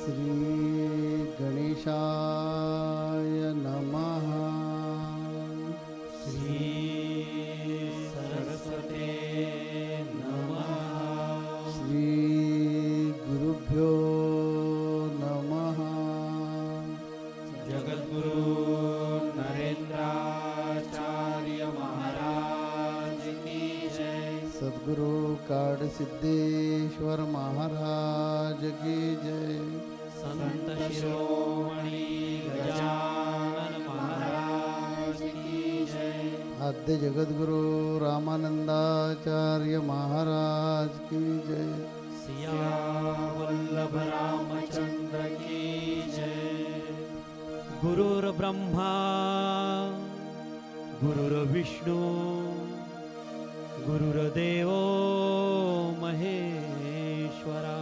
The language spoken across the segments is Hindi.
श्री गणेशाय नमः। श्री सरस्वते नमः। श्री गुरुभ्यो नमः। जगद्गुरु नरेंद्राचार्य महाराज की जय। सद्गुरु काड सिद्धेश्वर महाराज की जय। संत शिरोमणि गजानन महाराज की जय। आद्य जगद्गुरु रामानंदाचार्य महाराज की जय। सिया वल्लभ रामचंद्र की जय। गुरुर्ब्रह्मा गुरुर्विष्णु गुरुर्देवो महेश्वरा।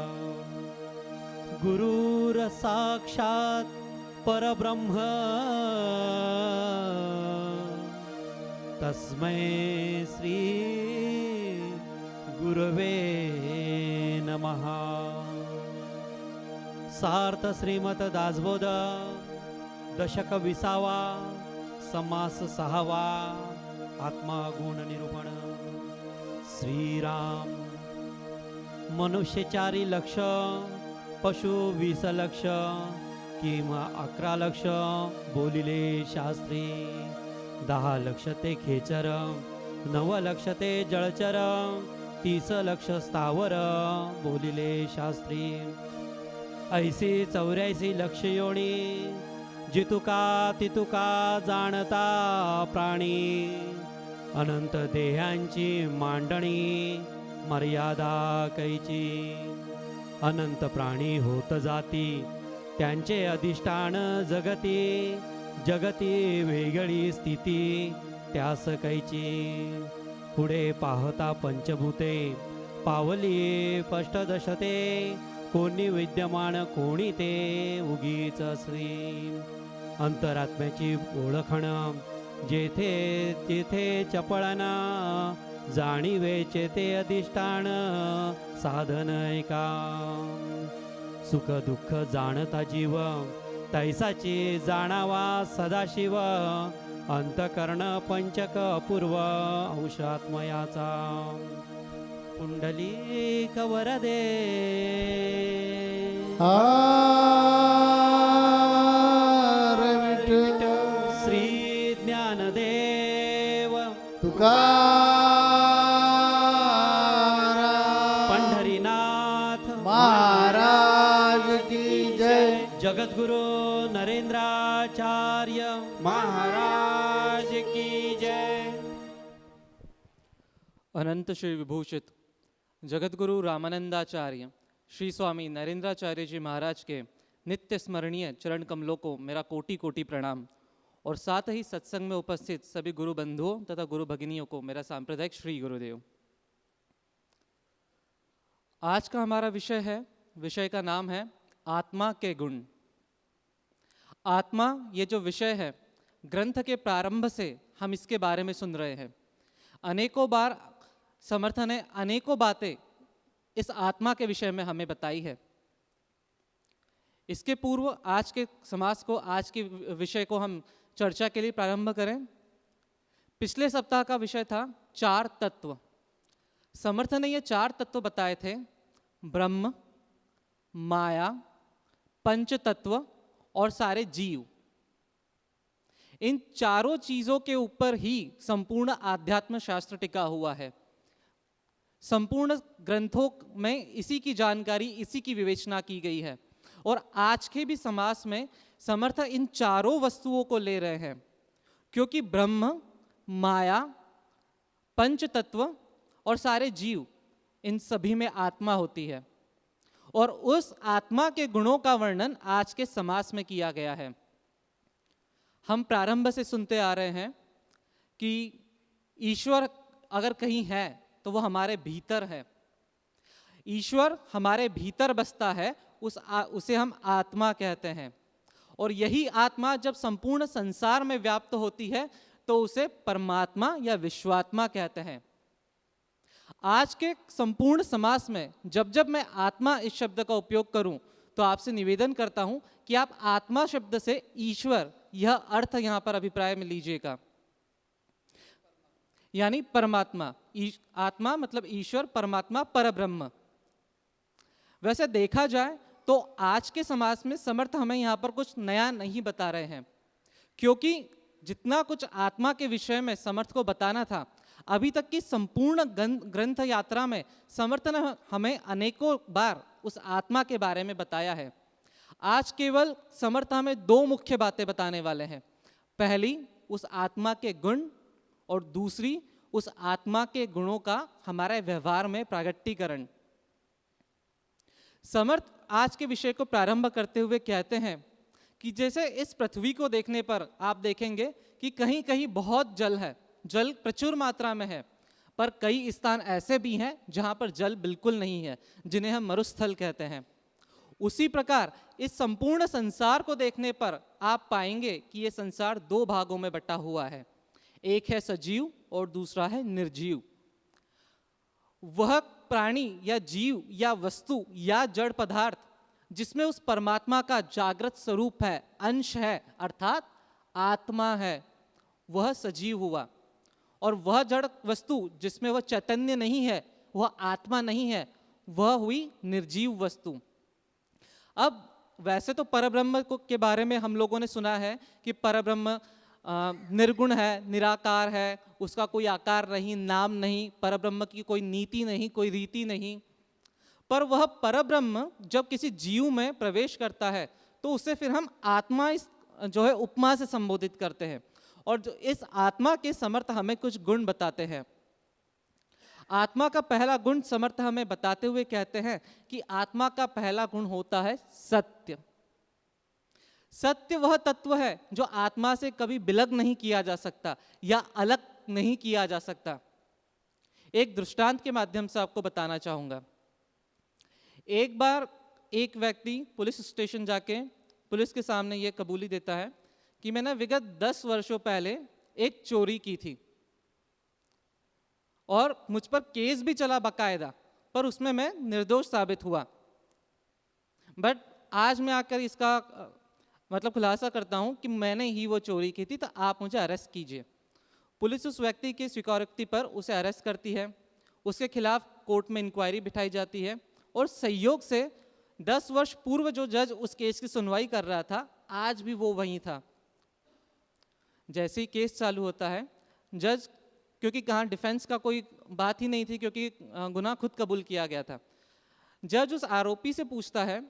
गुरुर्साक्षात् परब्रह्म तस्मै श्री गुरवे नमः। सार्थ श्रीमत दासबोध दशक 20वा समास 6वा आत्मा गुण निरूपण। श्रीराम मनुष्य 4 लक्ष पशु 20 लक्ष किंवा 11 लक्ष बोलिले शास्त्री। 10 लक्ष ते खेचर 9 लक्ष ते जळचर 30 लक्ष स्थावर बोलिले शास्त्री। ऐसी 84 लक्ष योनी जितुका तितुका जाणता प्राणी। अनंत देहांची मांडणी मर्यादा कैची। अनंत प्राणी होत जाती त्यांचे अधिष्ठान जगती। जगती वेगळी स्थिती त्यास कैची। पुढे पाहता पंचभूते पावली अष्टदशते। कोणी विद्यमान कोणी ते उगीच श्री। अंतरात्म्याची ओळखण जेथे तेथे चपळना। जाणीवेचे ते अधिष्ठान साधन ऐका। सुख दुःख जाणता जीव तैसाची जाणावा सदाशिव। अंतकरण पंचक अपूर्व अंशात्मयाचा। पुंडलीक वरदे हरे विठ्ठल श्री ज्ञानदेव तुकाराम पंढरीनाथ महाराज की जय। जगद्गुरु नरेंद्राचार्य महाराज की जय। अनंत श्री विभूषित जगद्गुरु रामानंदाचार्य श्री स्वामी नरेंद्राचार्य जी महाराज के नित्य स्मरणीय चरण कमलों को मेरा कोटि कोटि प्रणाम। और साथ ही सत्संग में उपस्थित सभी गुरु बंधुओं तथा गुरु भगिनियों को मेरा सांप्रदायिक श्री गुरुदेव। आज का हमारा विषय का नाम है आत्मा के गुण। आत्मा ये जो विषय है ग्रंथ के प्रारंभ से हम इसके बारे में सुन रहे हैं। अनेकों बार समर्थ ने अनेकों बातें इस आत्मा के विषय में हमें बताई है। इसके पूर्व आज के समास को आज के विषय को हम चर्चा के लिए प्रारंभ करें। पिछले सप्ताह का विषय था 4 तत्व। समर्थ ने ये 4 तत्व बताए थे, ब्रह्म, माया, पंच तत्व और सारे जीव। इन चारों चीजों के ऊपर ही संपूर्ण आध्यात्म शास्त्र टिका हुआ है। संपूर्ण ग्रंथों में इसी की जानकारी, इसी की विवेचना की गई है। और आज के भी समास में समर्थ इन चारों वस्तुओं को ले रहे हैं, क्योंकि ब्रह्म, माया, पंच तत्व और सारे जीव इन सभी में आत्मा होती है। और उस आत्मा के गुणों का वर्णन आज के समास में किया गया है। हम प्रारंभ से सुनते आ रहे हैं कि ईश्वर अगर कहीं है तो वो हमारे भीतर है। ईश्वर हमारे भीतर बसता है, उसे हम आत्मा कहते हैं। और यही आत्मा जब संपूर्ण संसार में व्याप्त होती है तो उसे परमात्मा या विश्वात्मा कहते हैं। आज के संपूर्ण समास में जब जब मैं आत्मा इस शब्द का उपयोग करूं तो आपसे निवेदन करता हूं कि आप आत्मा शब्द से ईश्वर यह अर्थ यहां पर अभिप्राय में लीजिएगा, यानी परमात्मा। आत्मा मतलब ईश्वर, परमात्मा, परब्रह्म। वैसे देखा जाए तो आज के समाज में समर्थ हमें यहाँ पर कुछ नया नहीं बता रहे हैं, क्योंकि जितना कुछ आत्मा के विषय में समर्थ को बताना था, अभी तक की संपूर्ण ग्रंथ यात्रा में समर्थ ने हमें अनेकों बार उस आत्मा के बारे में बताया है। आज केवल समर्थ हमें दो मुख्य बातें बताने वाले हैं। पहली, उस आत्मा के गुण, और दूसरी, उस आत्मा के गुणों का हमारे व्यवहार में प्रागट्यकरण। समर्थ आज के विषय को प्रारंभ करते हुए कहते हैं कि जैसे इस पृथ्वी को देखने पर आप देखेंगे कि कहीं कहीं बहुत जल है, जल प्रचुर मात्रा में है, पर कई स्थान ऐसे भी हैं जहां पर जल बिल्कुल नहीं है, जिन्हें हम मरुस्थल कहते हैं। उसी प्रकार इस संपूर्ण संसार को देखने पर आप पाएंगे कि ये संसार दो भागों में बटा हुआ है, एक है सजीव और दूसरा है निर्जीव। वह प्राणी या जीव या वस्तु या जड़ पदार्थ जिसमें उस परमात्मा का जागृत स्वरूप है, अंश है, अर्थात आत्मा है, वह सजीव हुआ। और वह जड़ वस्तु जिसमें वह चैतन्य नहीं है, वह आत्मा नहीं है, वह हुई निर्जीव वस्तु। अब वैसे तो परब्रह्म के बारे में हम लोगों ने सुना है कि परब्रह्म निर्गुण है, निराकार है, उसका कोई आकार नहीं, नाम नहीं, परब्रह्म की कोई नीति नहीं, कोई रीति नहीं। पर वह परब्रह्म जब किसी जीव में प्रवेश करता है तो उसे फिर हम आत्मा जो है उपमा से संबोधित करते हैं, और जो इस आत्मा के समर्थ हमें कुछ गुण बताते हैं। आत्मा का पहला गुण समर्थ हमें बताते हुए कहते हैं कि आत्मा का पहला गुण होता है सत्य। सत्य वह तत्व है जो आत्मा से कभी विलग नहीं किया जा सकता या अलग नहीं किया जा सकता। एक दृष्टांत के माध्यम से आपको बताना चाहूंगा। एक बार एक व्यक्ति पुलिस स्टेशन जाके पुलिस के सामने यह कबूली देता है कि मैंने विगत 10 वर्षों पहले एक चोरी की थी और मुझ पर केस भी चला बाकायदा, पर उसमें मैं निर्दोष साबित हुआ। बट आज मैं आकर इसका मतलब खुलासा करता हूं कि मैंने ही वो चोरी की थी, तो आप मुझे अरेस्ट कीजिए। पुलिस उस व्यक्ति की स्वीकारोक्ति पर उसे अरेस्ट करती है, उसके खिलाफ कोर्ट में इंक्वायरी बिठाई जाती है, और संयोग से 10 वर्ष पूर्व जो जज उस केस की सुनवाई कर रहा था, आज भी वो वहीं था। जैसे ही केस चालू होता है, जज, क्योंकि कहाँ डिफेंस का कोई बात ही नहीं थी, क्योंकि गुनाह खुद कबूल किया गया था, जज उस आरोपी से पूछता है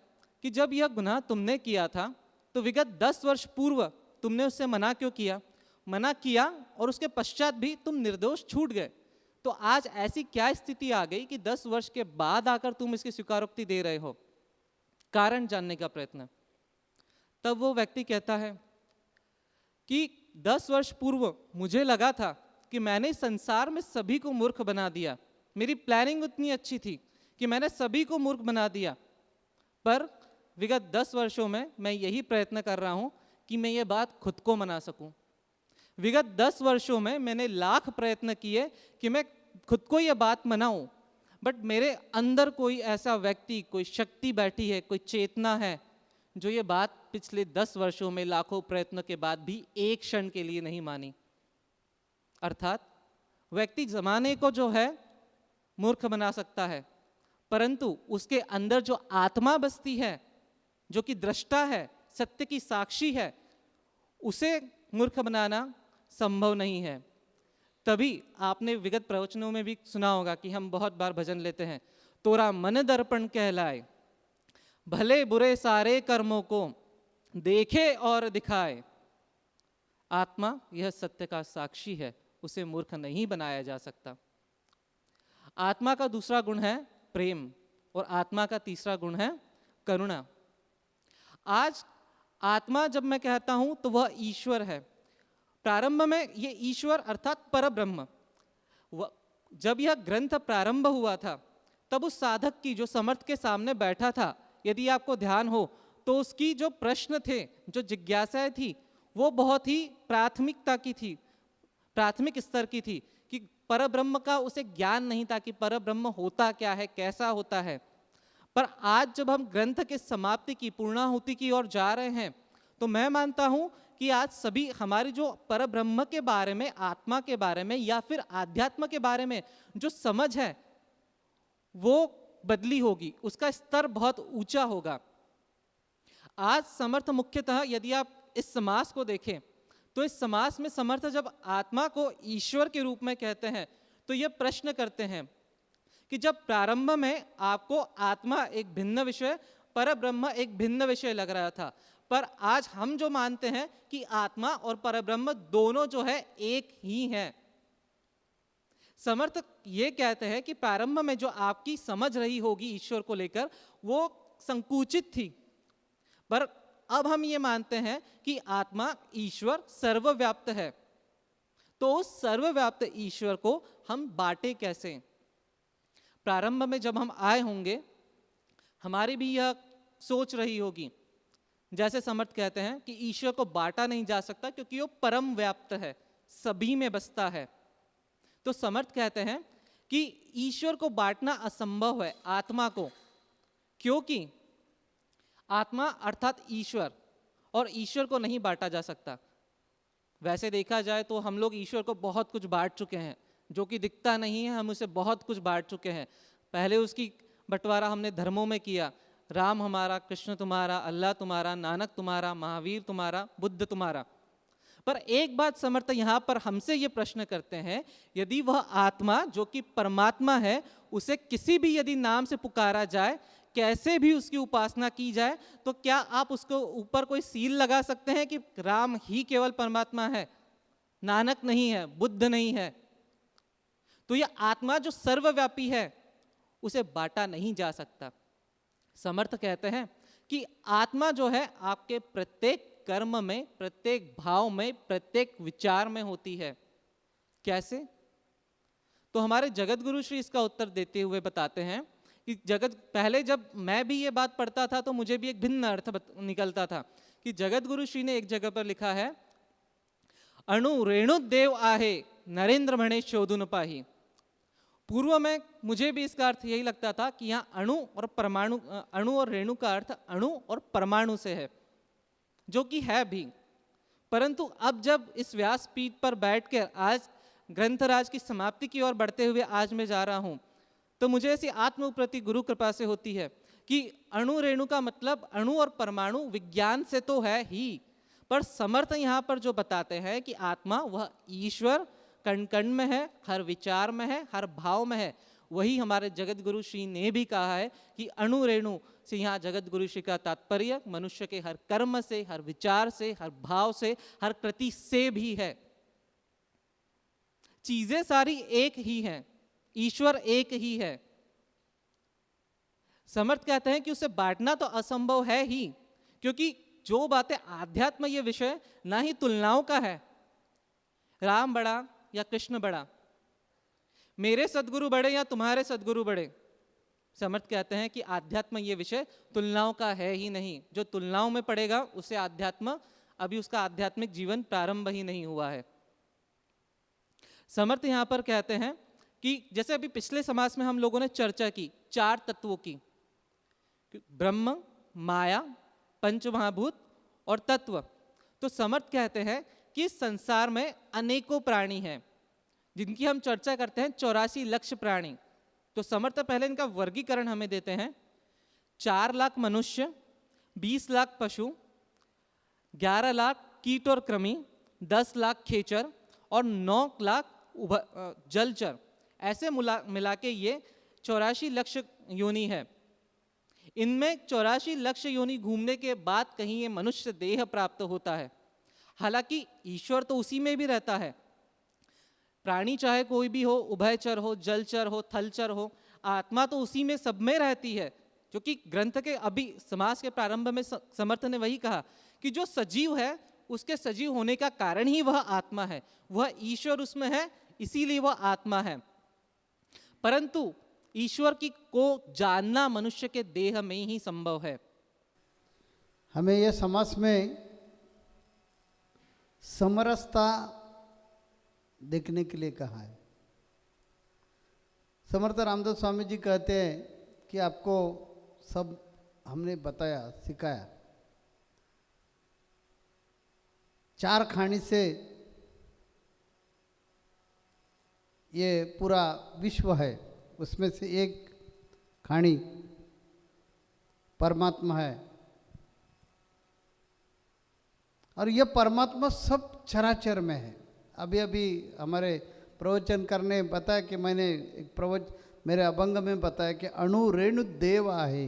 कि जब यह गुनाह तुमने किया था तो विगत 10 वर्ष पूर्व तुमने उससे मना क्यों किया? मना किया और उसके पश्चात भी तुम निर्दोष छूट गए, तो आज ऐसी क्या स्थिति आ गई कि 10 वर्ष के बाद आकर तुम इसकी स्वीकारोक्ति दे रहे हो? कारण जानने का प्रयत्न। तब वो व्यक्ति कहता है कि 10 वर्ष पूर्व मुझे लगा था कि मैंने संसार में सभी को मूर्ख बना दिया, मेरी प्लानिंग उतनी अच्छी थी कि मैंने सभी को मूर्ख बना दिया, पर विगत 10 वर्षों में मैं यही प्रयत्न कर रहा हूं कि मैं ये बात खुद को मना सकूं। विगत 10 वर्षों में मैंने लाख प्रयत्न किए कि मैं खुद को ये बात मनाऊं, बट मेरे अंदर कोई ऐसा व्यक्ति, कोई शक्ति बैठी है, कोई चेतना है जो ये बात पिछले 10 वर्षों में लाखों प्रयत्न के बाद भी एक क्षण के लिए नहीं मानी। अर्थात व्यक्ति जमाने को जो है मूर्ख बना सकता है, परंतु उसके अंदर जो आत्मा बसती है, जो कि दृष्टा है, सत्य की साक्षी है, उसे मूर्ख बनाना संभव नहीं है। तभी आपने विगत प्रवचनों में भी सुना होगा कि हम बहुत बार भजन लेते हैं, तोरा मन दर्पण कहलाए, भले बुरे सारे कर्मों को देखे और दिखाए। आत्मा यह सत्य का साक्षी है, उसे मूर्ख नहीं बनाया जा सकता। आत्मा का दूसरा गुण है प्रेम, और आत्मा का तीसरा गुण है करुणा। आज आत्मा जब मैं कहता हूं तो वह ईश्वर है। प्रारंभ में ये ईश्वर अर्थात परब्रह्म, जब यह ग्रंथ प्रारंभ हुआ था तब उस साधक की, जो समर्थ के सामने बैठा था, यदि आपको ध्यान हो तो उसकी जो प्रश्न थे, जो जिज्ञासाएं थी, वो बहुत ही प्राथमिकता की थी, प्राथमिक स्तर की थी, कि परब्रह्म का उसे ज्ञान नहीं था कि परब्रह्म होता क्या है, कैसा होता है। पर आज जब हम ग्रंथ के समाप्ति की पूर्णाहुति की ओर जा रहे हैं, तो मैं मानता हूं कि आज सभी हमारी जो पर ब्रह्म के बारे में, आत्मा के बारे में या फिर आध्यात्म के बारे में जो समझ है वो बदली होगी, उसका स्तर बहुत ऊंचा होगा। आज समर्थ मुख्यतः यदि आप इस समास को देखें तो इस समास में समर्थ जब आत्मा को ईश्वर के रूप में कहते हैं तो यह प्रश्न करते हैं कि जब प्रारंभ में आपको आत्मा एक भिन्न विषय, पर ब्रह्म एक भिन्न विषय लग रहा था, पर आज हम जो मानते हैं कि आत्मा और परब्रह्म दोनों जो है एक ही हैं। समर्थ ये कहते हैं कि प्रारंभ में जो आपकी समझ रही होगी ईश्वर को लेकर वो संकुचित थी, पर अब हम ये मानते हैं कि आत्मा ईश्वर सर्वव्याप्त है। तो उस सर्वव्याप्त ईश्वर को हम बांटे कैसे? प्रारंभ में जब हम आए होंगे हमारी भी यह सोच रही होगी, जैसे समर्थ कहते हैं कि ईश्वर को बांटा नहीं जा सकता क्योंकि वो परम व्याप्त है, सभी में बसता है। तो समर्थ कहते हैं कि ईश्वर को बांटना असंभव है आत्मा को, क्योंकि आत्मा अर्थात ईश्वर, और ईश्वर को नहीं बांटा जा सकता। वैसे देखा जाए तो हम लोग ईश्वर को बहुत कुछ बांट चुके हैं, जो कि दिखता नहीं है, हम उसे बहुत कुछ बांट चुके हैं। पहले उसकी बंटवारा हमने धर्मों में किया, राम हमारा, कृष्ण तुम्हारा, अल्लाह तुम्हारा, नानक तुम्हारा, महावीर तुम्हारा, बुद्ध तुम्हारा। पर एक बात समर्थ यहाँ पर हमसे ये प्रश्न करते हैं, यदि वह आत्मा जो कि परमात्मा है उसे किसी भी यदि नाम से पुकारा जाए, कैसे भी उसकी उपासना की जाए, तो क्या आप उसको ऊपर कोई सील लगा सकते हैं कि राम ही केवल परमात्मा है, नानक नहीं है, बुद्ध नहीं है? तो यह आत्मा जो सर्वव्यापी है उसे बांटा नहीं जा सकता। समर्थ कहते हैं कि आत्मा जो है आपके प्रत्येक कर्म में, प्रत्येक भाव में, प्रत्येक विचार में होती है। कैसे? तो हमारे जगत गुरु श्री इसका उत्तर देते हुए बताते हैं कि पहले जब मैं भी ये बात पढ़ता था तो मुझे भी एक भिन्न अर्थ निकलता था कि जगत गुरु श्री ने एक जगह पर लिखा है, अणु रेणु देव आहे नरेंद्र म्हणे शोधुन पाही। पूर्व में मुझे भी इसका अर्थ यही लगता था कि यहाँ अणु और परमाणु, अणु और रेणु का अर्थ अणु और परमाणु से है, जो कि है भी। परंतु अब जब इस व्यासपीठ पर बैठकर आज ग्रंथराज की समाप्ति की ओर बढ़ते हुए आज मैं जा रहा हूँ, तो मुझे ऐसी आत्म उपलब्धि गुरु कृपा से होती है कि अणु रेणु का मतलब अणु और परमाणु विज्ञान से तो है ही, पर समर्थ यहाँ पर जो बताते हैं कि आत्मा वह ईश्वर कण कण में है, हर विचार में है, हर भाव में है। वही हमारे जगत गुरु श्री ने भी कहा है कि अणु रेणु से यहाँ जगत गुरु श्री का तात्पर्य मनुष्य के हर कर्म से, हर विचार से, हर भाव से, हर कृति से भी है। चीजें सारी एक ही हैं, ईश्वर एक ही है। समर्थ कहते हैं कि उसे बांटना तो असंभव है ही, क्योंकि जो बातें आध्यात्म ये विषय ना ही तुलनाओं का है, राम बड़ा या कृष्ण बड़ा, मेरे सदगुरु बड़े या तुम्हारे सदगुरु बड़े। समर्थ कहते हैं कि आध्यात्म ये विषय तुलनाओं का है ही नहीं। जो तुलनाओं में पड़ेगा उसे आध्यात्म, अभी उसका आध्यात्मिक जीवन प्रारंभ ही नहीं हुआ है। समर्थ यहां पर कहते हैं कि जैसे अभी पिछले समास में हम लोगों ने चर्चा की 4 तत्वों की, ब्रह्म, माया, पंचमहाभूत और तत्व। तो समर्थ कहते हैं कि संसार में अनेकों प्राणी हैं जिनकी हम चर्चा करते हैं, 84 लक्ष प्राणी। तो समर्थ पहले इनका वर्गीकरण हमें देते हैं। 4 लाख मनुष्य, 20 लाख पशु, 11 लाख कीट और कृमि, 10 लाख खेचर और 9 लाख जलचर, ऐसे मिला के ये 84 लक्ष योनि है। इनमें 84 लक्ष योनि घूमने के बाद कहीं ये मनुष्य देह प्राप्त होता है। हालांकि ईश्वर तो उसी में भी रहता है। प्राणी चाहे कोई भी हो, उभयचर हो, जलचर हो, थलचर हो, आत्मा तो उसी में सब में रहती है। जो कि ग्रंथ के अभी समास के प्रारंभ में समर्थ ने वही कहा कि जो सजीव है उसके सजीव होने का कारण ही वह आत्मा है, वह ईश्वर उसमें है, इसीलिए वह आत्मा है। परंतु ईश्वर की को जानना मनुष्य के देह में ही संभव है। हमें यह समास में समरसता देखने के लिए कहा है। समर्थ रामदास स्वामी जी कहते हैं कि आपको सब हमने बताया, सिखाया। 4 खानी से ये पूरा विश्व है, उसमें से एक खानी परमात्मा है। और ये परमात्मा सब चराचर में है। अभी अभी हमारे प्रवचन करने बताया कि मैंने एक मेरे अभंग में बताया कि अणु रेणु देव आहे,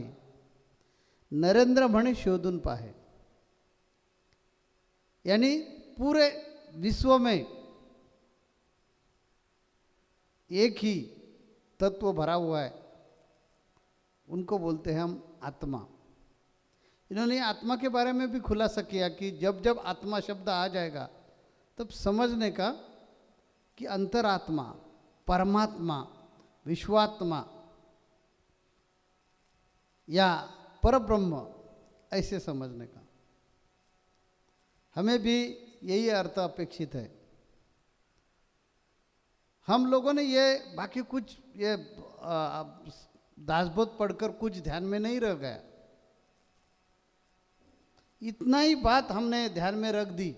नरेंद्र म्हणे शोधून पाहे। यानी पूरे विश्व में एक ही तत्व भरा हुआ है, उनको बोलते हैं हम आत्मा। इन्होंने आत्मा के बारे में भी खुलासा किया कि जब जब आत्मा शब्द आ जाएगा तब समझने का कि अंतरात्मा, परमात्मा, विश्वात्मा या परब्रह्म, ऐसे समझने का। हमें भी यही अर्थ अपेक्षित है। हम लोगों ने ये बाकी कुछ ये दासबोध पढ़कर कुछ ध्यान में नहीं रह गया, इतना ही बात हमने ध्यान में रख दी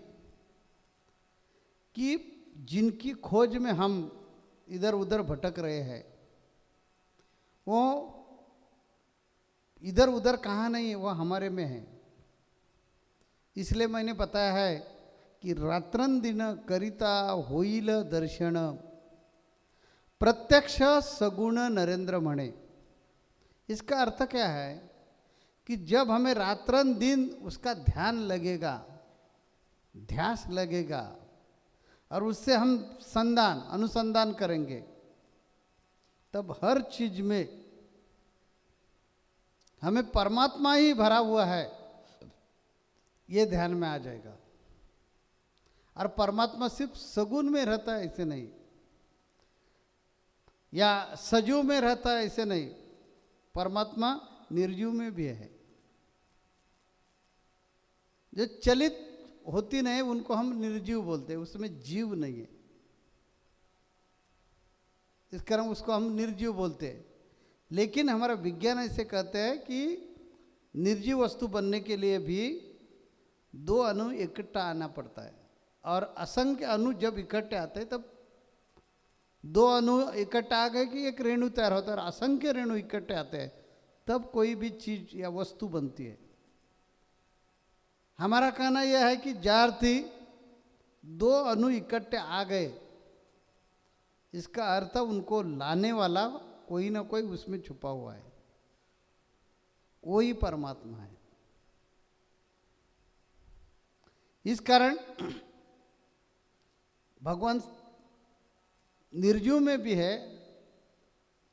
कि जिनकी खोज में हम इधर उधर भटक रहे हैं, वो इधर उधर कहाँ नहीं है, वो हमारे में है। इसलिए मैंने बताया है कि रात्रंदिन करिता होईल दर्शन, प्रत्यक्ष सगुण नरेंद्र म्हणे। इसका अर्थ क्या है कि जब हमें रात्रन दिन उसका ध्यान लगेगा, ध्यास लगेगा और उससे हम अनुसंधान करेंगे, तब हर चीज में हमें परमात्मा ही भरा हुआ है, ये ध्यान में आ जाएगा। और परमात्मा सिर्फ सगुण में रहता है ऐसे नहीं, या सजीव में रहता है ऐसे नहीं, परमात्मा निर्जीव में भी है। जो चलित होती नहीं उनको हम निर्जीव बोलते हैं, उसमें जीव नहीं है, इस कारण उसको हम निर्जीव बोलते हैं। लेकिन हमारा विज्ञान ऐसे कहते हैं कि निर्जीव वस्तु बनने के लिए भी 2 अणु इकट्ठा आना पड़ता है, और असंख्य अणु जब इकट्ठे आते हैं तब 2 अणु इकट्ठा आ गए कि एक रेणु तैयार होता है, और असंख्य रेणु इकट्ठे आते हैं तब कोई भी चीज या वस्तु बनती है। हमारा कहना यह है कि जार्थी 2 अणु इकट्ठे आ गए, इसका अर्थ उनको लाने वाला कोई ना कोई उसमें छुपा हुआ है, वही परमात्मा है। इस कारण भगवान निर्जीव में भी है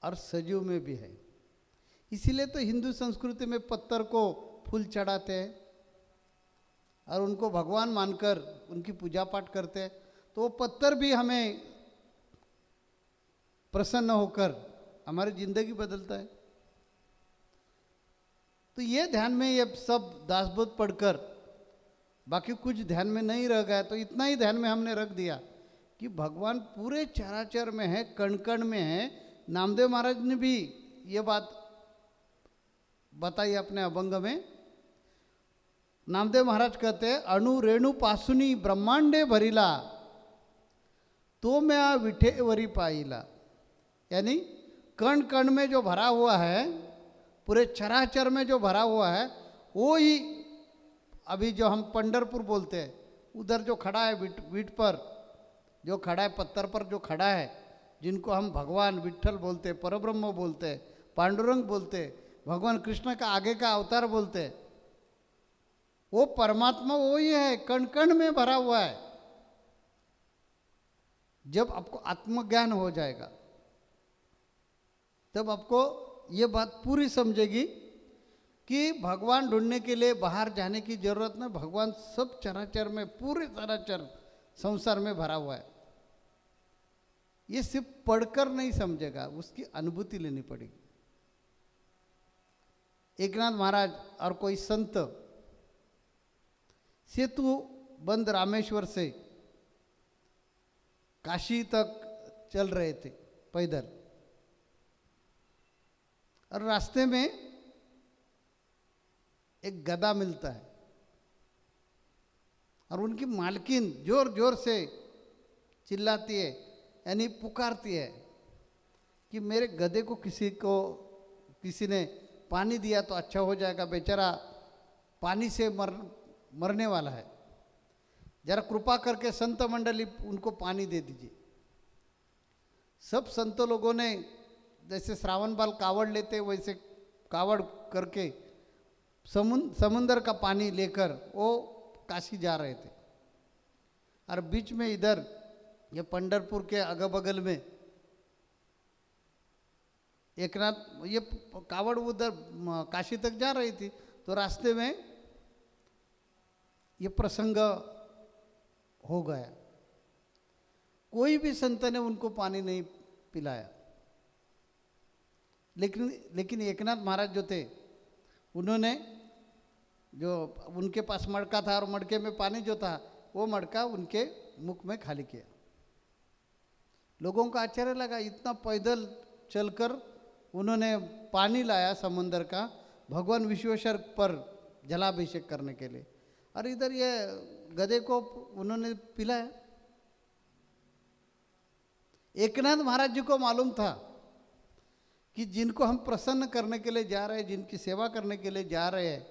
और सजीव में भी है। इसीलिए तो हिंदू संस्कृति में पत्थर को फूल चढ़ाते हैं और उनको भगवान मानकर उनकी पूजा पाठ करते हैं, तो वो पत्थर भी हमें प्रसन्न होकर हमारी जिंदगी बदलता है। तो ये ध्यान में ये सब दासबोध पढ़कर बाकी कुछ ध्यान में नहीं रह गया, तो इतना ही ध्यान में हमने रख दिया कि भगवान पूरे चराचर में है, कण कण में है। नामदेव महाराज ने भी ये बात बताई अपने अभंग में। नामदेव महाराज कहते हैं, अणु रेणु पासुनी ब्रह्मांडे भरिला, तो मैं विठेवरी पाईला। यानी कण कण में जो भरा हुआ है, पूरे चराचर में जो भरा हुआ है, वो ही अभी जो हम पंढरपुर बोलते हैं, उधर जो खड़ा है वीट पर जो खड़ा है, पत्थर पर जो खड़ा है, जिनको हम भगवान विठ्ठल बोलते, परब्रह्म बोलते, पांडुरंग बोलते, भगवान कृष्ण का आगे का अवतार बोलते, वो परमात्मा वही है, कण कण में भरा हुआ है। जब आपको आत्मज्ञान हो जाएगा तब आपको ये बात पूरी समझेगी कि भगवान ढूंढने के लिए बाहर जाने की जरूरत नहीं, भगवान सब चराचर में, पूरे चराचर संसार में भरा हुआ है। ये सिर्फ पढ़कर नहीं समझेगा, उसकी अनुभूति लेनी पड़ेगी। एकनाथ महाराज और कोई संत सेतु बंद रामेश्वर से काशी तक चल रहे थे पैदल, और रास्ते में एक गदा मिलता है और उनकी मालकिन जोर जोर से चिल्लाती है, यानी पुकारती है कि मेरे गधे को किसी ने पानी दिया तो अच्छा हो जाएगा, बेचारा पानी से मरने वाला है, जरा कृपा करके संत मंडली उनको पानी दे दीजिए। सब संत लोगों ने जैसे श्रावण बाल कावड़ लेते वैसे कावड़ करके समुंदर का पानी लेकर वो काशी जा रहे थे। और बीच में इधर ये पंढरपुर के अगल बगल में एक नाथ ये कावड़ उधर काशी तक जा रही थी, तो रास्ते में ये प्रसंग हो गया। कोई भी संत ने उनको पानी नहीं पिलाया, लेकिन एकनाथ महाराज जो थे उन्होंने, जो उनके पास मटका था और मटके में पानी जो था वो मटका उनके मुख में खाली किया। लोगों को आश्चर्य लगा, इतना पैदल चलकर उन्होंने पानी लाया समुंदर का भगवान विश्वेश्वर पर जलाभिषेक करने के लिए, और इधर ये गधे को उन्होंने पिलाया। एकनाथ महाराज जी को मालूम था कि जिनको हम प्रसन्न करने के लिए जा रहे हैं, जिनकी सेवा करने के लिए जा रहे हैं,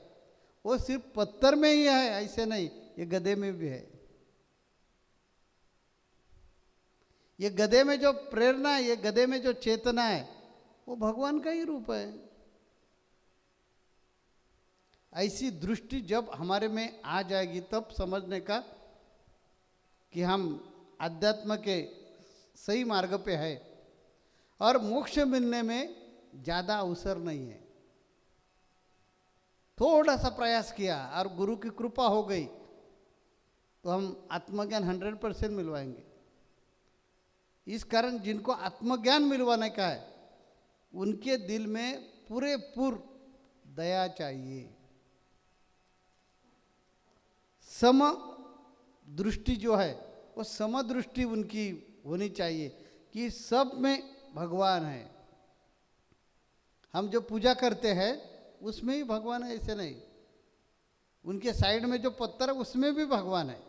वो सिर्फ पत्थर में ही है, ऐसे नहीं, ये गधे में भी है। ये गधे में जो प्रेरणा है, ये गधे में जो चेतना है, वो भगवान का ही रूप है। ऐसी दृष्टि जब हमारे में आ जाएगी तब समझने का कि हम अध्यात्म के सही मार्ग पे है और मोक्ष मिलने में ज़्यादा अवसर नहीं है। थोड़ा सा प्रयास किया और गुरु की कृपा हो गई तो हम आत्मज्ञान 100% मिलवाएंगे। इस कारण जिनको आत्मज्ञान मिलवाने का है उनके दिल में पूरेपूर दया चाहिए, सम दृष्टि जो है वो समदृष्टि उनकी होनी चाहिए कि सब में भगवान है। हम जो पूजा करते हैं उसमें ही भगवान है, ऐसे नहीं। उनके साइड में जो पत्थर है उसमें भी भगवान है।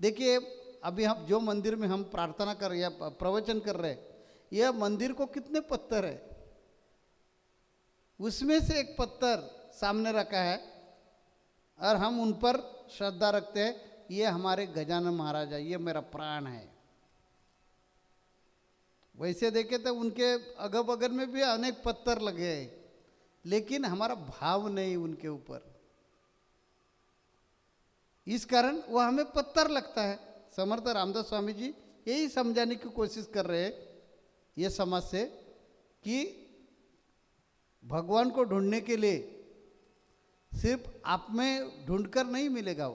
देखिए अभी हम जो मंदिर में हम प्रार्थना कर रहे हैं, प्रवचन कर रहे हैं, यह मंदिर को कितने पत्थर है, उसमें से एक पत्थर सामने रखा है और हम उन पर श्रद्धा रखते हैं, ये हमारे गजानन महाराज है, ये मेरा प्राण है। वैसे देखे तो उनके अगल बगल में भी अनेक पत्थर लगे हैं, लेकिन हमारा भाव नहीं उनके ऊपर, इस कारण वो हमें पत्थर लगता है। समर्थ रामदास स्वामी जी यही समझाने की कोशिश कर रहे हैं ये समाज से कि भगवान को ढूंढने के लिए सिर्फ आप में ढूंढकर नहीं मिलेगा,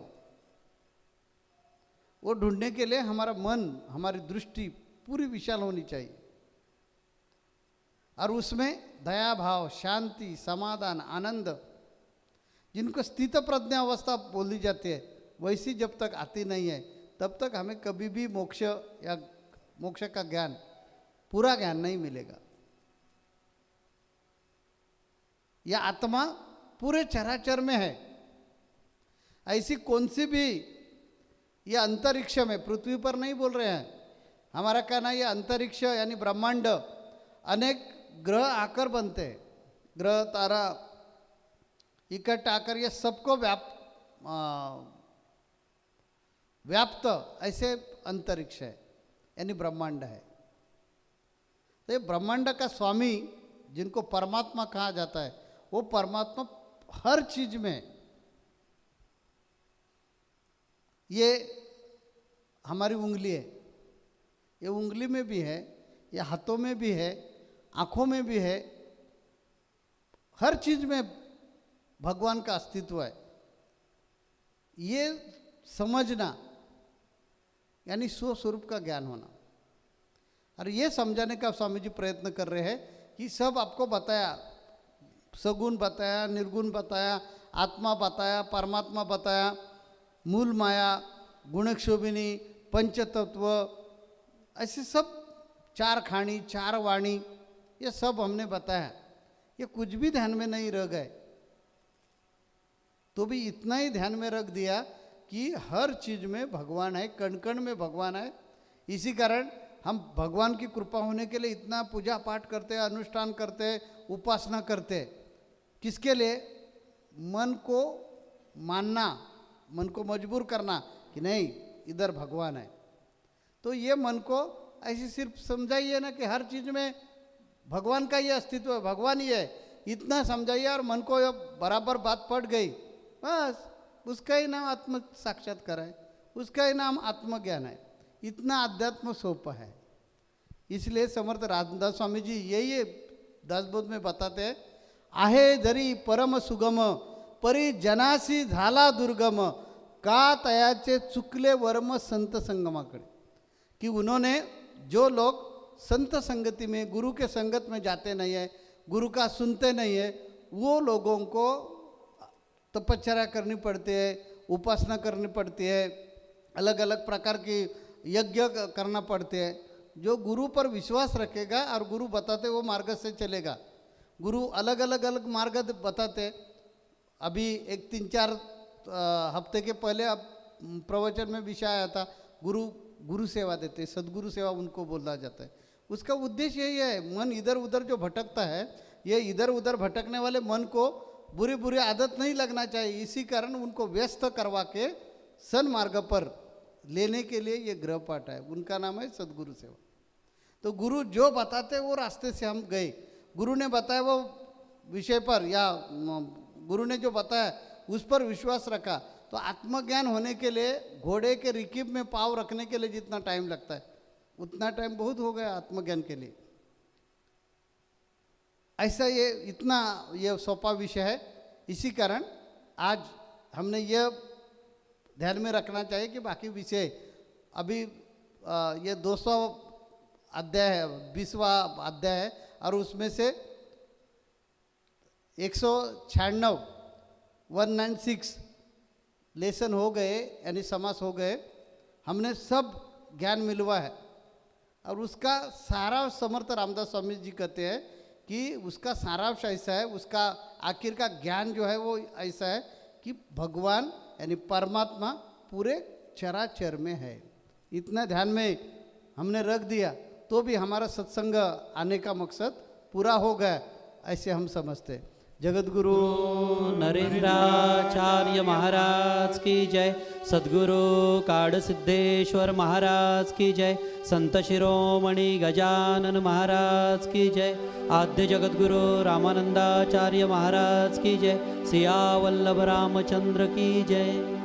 वो ढूंढने के लिए हमारा मन, हमारी दृष्टि पूरी विशाल होनी चाहिए और उसमें दया भाव, शांति, समाधान, आनंद, जिनको स्थित प्रज्ञा अवस्था बोली जाती है, वैसी जब तक आती नहीं है तब तक हमें कभी भी मोक्ष या मोक्ष का ज्ञान, पूरा ज्ञान नहीं मिलेगा। यह आत्मा पूरे चराचर में है, ऐसी कौन सी भी, ये अंतरिक्ष में, पृथ्वी पर नहीं बोल रहे हैं, हमारा कहना ये अंतरिक्ष यानी ब्रह्मांड, अनेक ग्रह आकर बनते हैं, ग्रह तारा इकट्ठा आकर ये सबको व्याप्त ऐसे अंतरिक्ष है यानी ब्रह्मांड है। तो ये ब्रह्मांड का स्वामी जिनको परमात्मा कहा जाता है, वो परमात्मा हर चीज में, ये हमारी उंगली है, ये उंगली में भी है, ये हाथों में भी है, आँखों में भी है, हर चीज में भगवान का अस्तित्व है। ये समझना यानी स्वस्वरूप का ज्ञान होना, और ये समझाने का स्वामी जी प्रयत्न कर रहे हैं कि सब आपको बताया, सगुण बताया, निर्गुण बताया, आत्मा बताया, परमात्मा बताया, मूल माया, गुणक्षोभिनी, पंचतत्व, ऐसे सब, चार खानी, चार वाणी, ये सब हमने बताया। ये कुछ भी ध्यान में नहीं रह गए, तो भी इतना ही ध्यान में रख दिया कि हर चीज में भगवान है, कण कण में भगवान है। इसी कारण हम भगवान की कृपा होने के लिए इतना पूजा पाठ करते हैं, अनुष्ठान करते हैं, उपासना करते हैं। किसके लिए? मन को मानना, मन को मजबूर करना कि नहीं इधर भगवान है। तो ये मन को ऐसे सिर्फ समझाइए ना कि हर चीज में भगवान का ये अस्तित्व है, भगवान ही है, इतना समझाइए और मन को बराबर बात पड़ गई, बस उसका ही नाम आत्म साक्षात्कार है, उसका ही नाम आत्मज्ञान है। इतना अध्यात्म सोप है। इसलिए समर्थ रामदास स्वामी जी यही दासबोध में बताते हैं, आहे जरी परम सुगम परी जनासी झाला दुर्गम का तयाचे चुकले वर्म संत संगमाकडे। कि उन्होंने जो लोग संत संगति में, गुरु के संगत में जाते नहीं है, गुरु का सुनते नहीं है, वो लोगों को तपस्या करनी पड़ती है, उपासना करनी पड़ती है, अलग अलग प्रकार की यज्ञ करना पड़ते हैं। जो गुरु पर विश्वास रखेगा और गुरु बताते वो मार्ग से चलेगा। गुरु अलग अलग मार्ग बताते। अभी एक 3-4 हफ्ते के पहले अब प्रवचन में विषय आया था, गुरु सेवा देते, सदगुरु सेवा उनको बोला जाता है। उसका उद्देश्य यही है, मन इधर उधर जो भटकता है, ये इधर उधर भटकने वाले मन को बुरी बुरी आदत नहीं लगना चाहिए। इसी कारण उनको व्यस्त करवा के सन्मार्ग पर लेने के लिए ये गृह पाठ है, उनका नाम है सदगुरु सेवा। तो गुरु जो बताते वो रास्ते से हम गए, गुरु ने बताया वो विषय पर या गुरु ने जो बताया उस पर विश्वास रखा। तो आत्मज्ञान होने के लिए घोड़े के रिकीब में पाँव रखने के लिए जितना टाइम लगता है उतना टाइम बहुत हो गया आत्मज्ञान के लिए। ऐसा ये इतना ये सौंपा विषय है। इसी कारण आज हमने ये ध्यान में रखना चाहिए कि बाकी विषय अभी ये 200 अध्याय है, 20वां अध्याय है और उसमें से 196 196 लेसन हो गए, यानी समास हो गए। हमने सब ज्ञान मिलवा है और उसका सारा समर्थ रामदास स्वामी जी कहते हैं कि उसका सारांश ऐसा है, उसका आखिर का ज्ञान जो है वो ऐसा है कि भगवान यानी परमात्मा पूरे चराचर में है। इतना ध्यान में हमने रख दिया तो भी हमारा सत्संग आने का मकसद पूरा हो गया, ऐसे हम समझते हैं। जगत गुरु नरेंद्राचार्य महाराज की जय, सद्गुरु काड़ सिद्धेश्वर महाराज की जय, संत शिरोमणि गजानन महाराज की जय, आद्य जगत गुरु रामानंदाचार्य महाराज की जय, सिया वल्लभ रामचंद्र की जय।